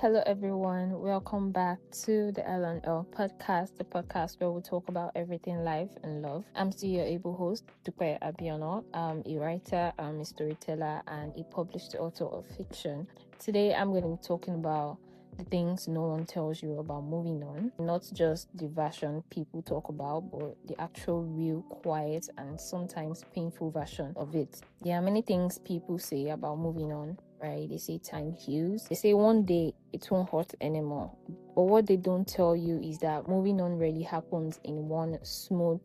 Hello, everyone. Welcome back to the L&L podcast, the podcast where we talk about everything life and love. I'm still your able host, Dupe Abiono. I'm a writer, I'm a storyteller, and a published author of fiction. Today, I'm going to be talking about the things no one tells you about moving on. Not just the version people talk about, but the actual, real, quiet, and sometimes painful version of it. There are many things people say about moving on, right? They say time heals. They say one day it won't hurt anymore. But what they don't tell you is that moving on really happens in one smooth,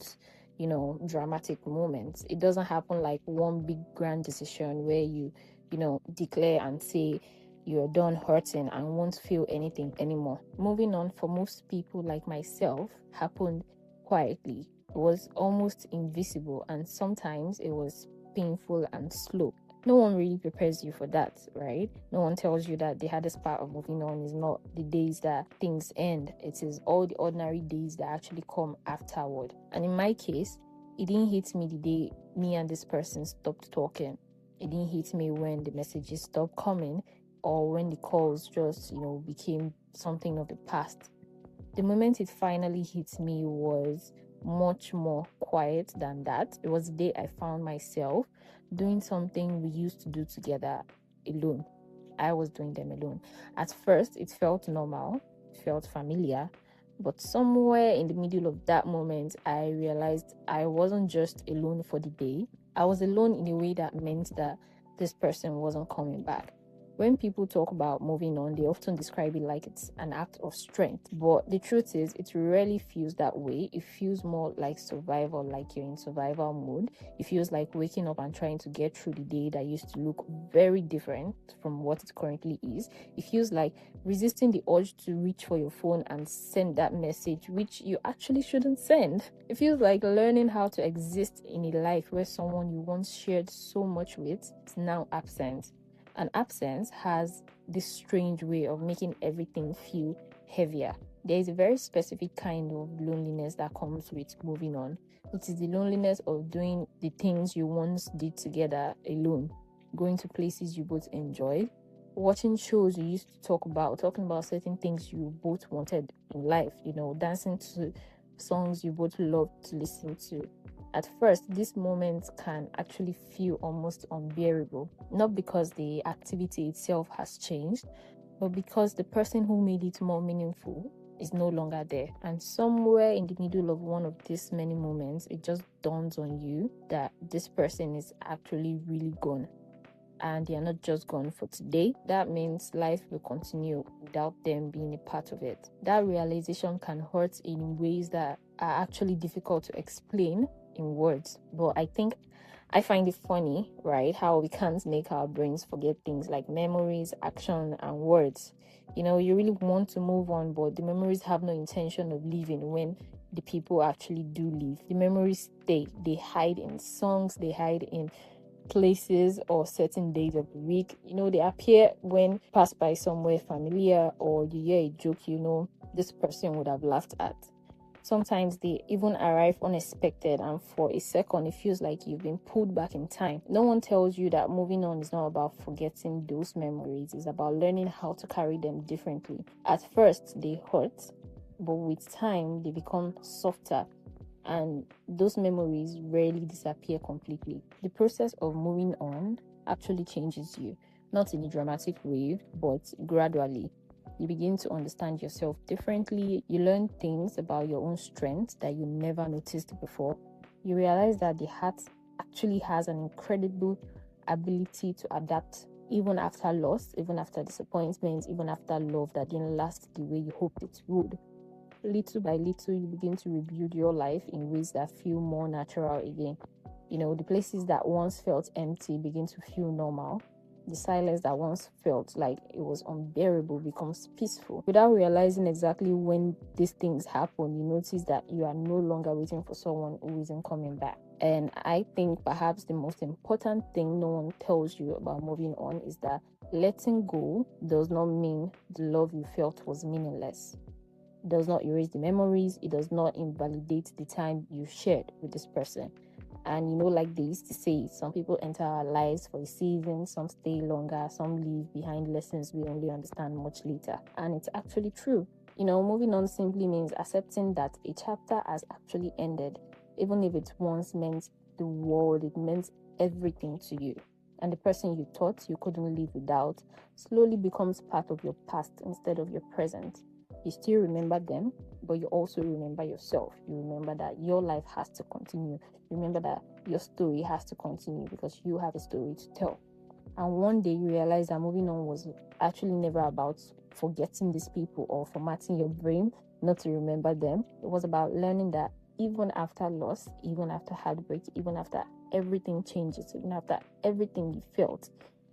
dramatic moment. It doesn't happen like one big grand decision where you declare and say you're done hurting and won't feel anything anymore. Moving on for most people like myself happened quietly. It was almost invisible, and sometimes it was painful and slow. No one really prepares you for that, right? No one tells you that the hardest part of moving on is not the days that things end. It is all the ordinary days that actually come afterward. And in my case, it didn't hit me the day me and this person stopped talking. It didn't hit me when the messages stopped coming or when the calls just, became something of the past. The moment it finally hit me was much more quiet than that. It was the day I found myself doing something we used to do together alone. I was doing them alone. At first, it felt normal, it felt familiar, but somewhere in the middle of that moment, I realized I wasn't just alone for the day. I was alone in a way that meant that this person wasn't coming back. When people talk about moving on, they often describe it like it's an act of strength. But the truth is, it rarely feels that way. It feels more like survival, like you're in survival mode. It feels like waking up and trying to get through the day that used to look very different from what it currently is. It feels like resisting the urge to reach for your phone and send that message, which you actually shouldn't send. It feels like learning how to exist in a life where someone you once shared so much with is now absent. And absence has this strange way of making everything feel heavier. There is a very specific kind of loneliness that comes with moving on. It is the loneliness of doing the things you once did together alone, going to places you both enjoyed, watching shows you used to talking about certain things you both wanted in life, dancing to songs you both loved to listen to. At first, these moments can actually feel almost unbearable, not because the activity itself has changed, but because the person who made it more meaningful is no longer there. And somewhere in the middle of one of these many moments, it just dawns on you that this person is actually really gone. And they are not just gone for today. That means life will continue without them being a part of it. That realization can hurt in ways that are actually difficult to explain in words. But I find it funny, right? How we can't make our brains forget things like memories, action, and words. You really want to move on, but the memories have no intention of leaving when the people actually do leave. The memories stay. They hide in songs, they hide in places or certain days of the week. They appear when you pass by somewhere familiar or you hear a joke this person would have laughed at. Sometimes they even arrive unexpected, and for a second it feels like you've been pulled back in time. No one tells you that moving on is not about forgetting those memories. It's about learning how to carry them differently. At first they hurt, but with time they become softer, and those memories rarely disappear completely. The process of moving on actually changes you, not in a dramatic way, but gradually. You begin to understand yourself differently. You learn things about your own strengths that you never noticed before. You realize that the heart actually has an incredible ability to adapt even after loss, even after disappointment, even after love that didn't last the way you hoped it would. Little by little, you begin to rebuild your life in ways that feel more natural again. The places that once felt empty begin to feel normal. The silence that once felt like it was unbearable becomes peaceful. Without realizing exactly when these things happen, you notice that you are no longer waiting for someone who isn't coming back. And I think perhaps the most important thing no one tells you about moving on is that letting go does not mean the love you felt was meaningless. It does not erase the memories. It does not invalidate the time you shared with this person. And like they used to say, some people enter our lives for a season, some stay longer, some leave behind lessons we only understand much later. And it's actually true. Moving on simply means accepting that a chapter has actually ended, even if it once meant the world, it meant everything to you. And the person you thought you couldn't live without slowly becomes part of your past instead of your present. You still remember them, but you also remember yourself. You remember that your life has to continue. Remember that your story has to continue because you have a story to tell. And one day you realize that moving on was actually never about forgetting these people or formatting your brain not to remember them. It was about learning that even after loss, even after heartbreak, even after everything changes, even after everything you felt,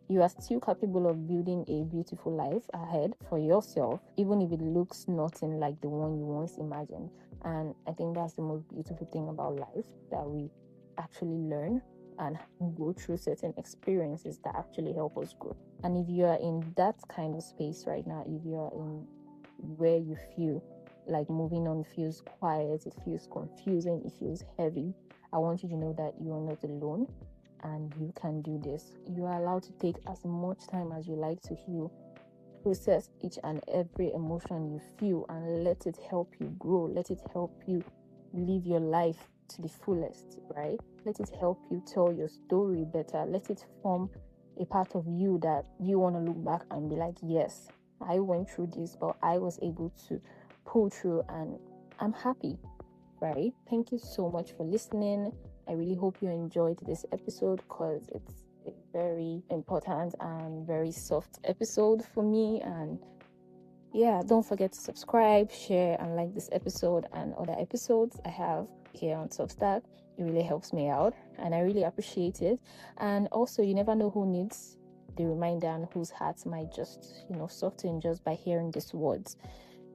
you are still capable of building a beautiful life ahead for yourself, even if it looks nothing like the one you once imagined. And I think that's the most beautiful thing about life, that we actually learn and go through certain experiences that actually help us grow. And if you are in that kind of space right now, if you are in where you feel like moving on feels quiet, it feels confusing, it feels heavy, I want you to know that you are not alone and you can do this. You are allowed to take as much time as you like to heal. Process each and every emotion you feel and let it help you grow. Let it help you live your life to the fullest, right? Let it help you tell your story better. Let it form a part of you that you want to look back and be like, yes, I went through this, but I was able to pull through and I'm happy, right? Thank you so much for listening. I really hope you enjoyed this episode because it's a very important and very soft episode for me. And yeah, don't forget to subscribe, share, and like this episode and other episodes I have here on Substack. It really helps me out and I really appreciate it. And also, you never know who needs the reminder and whose hearts might just, soften just by hearing these words.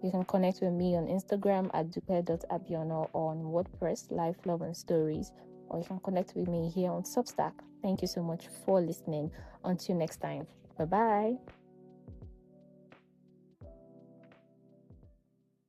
You can connect with me on Instagram at dupe.abiono, or on WordPress, Life, Love, and Stories, or you can connect with me here on Substack. Thank you so much for listening. Until next time, bye-bye.